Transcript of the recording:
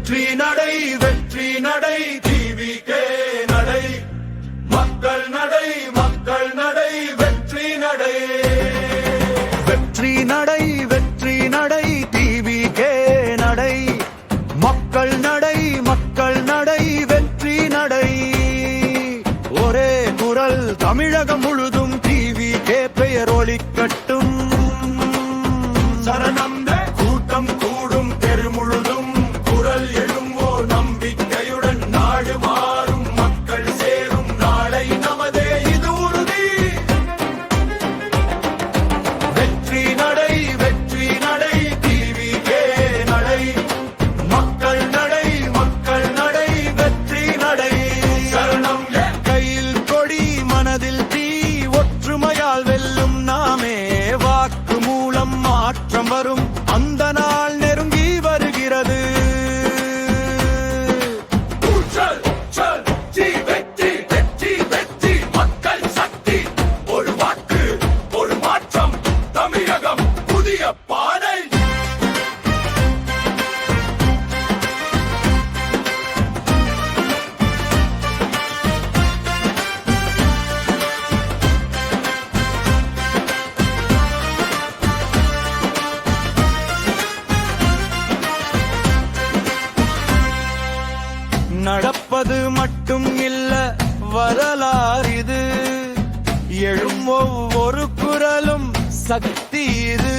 வெற்றி நடை வெற்றி நடை டிவிகே நடை மக்கள் நடை மக்கள் நடை வெற்றி நடை வெற்றி நடை வெற்றி நடை டிவிகே நடை மக்கள் நடை மக்கள் நடை வெற்றி நடை ஒரே குரல் தமிழகம் முழுதும் டிவிகே பெயர் ஒலிக்கட்டும் சரணம் கூட்டம் கூடும் தெரு முழுதும் குரல் எழும்போ நம்பிக்கையுடன் நாடு மாறும் மக்கள் சேரும் நாளை நமதே இது உறுதி வெற்றி நடை டிவிகே நடை மக்கள் நடை வெற்றி நடை சரணம் கையில் கொடி மனதில் தீ ஒற்றுமையால் வெல்லும் நாமே வாக்கு மூலம் மாற்றம் வரும் அந்த நாள் நெருங்கி வருகிறது வெற்றி வெற்றி வெற்றி மக்கள் சக்தி ஒரு வாக்கு ஒரு மாற்றம் தமிழகம் புதிய பாதை நடப்பது மட்டும் இல்ல வரலாறு இது எழும் ஒவ்வொரு குரலும் சக்தி இது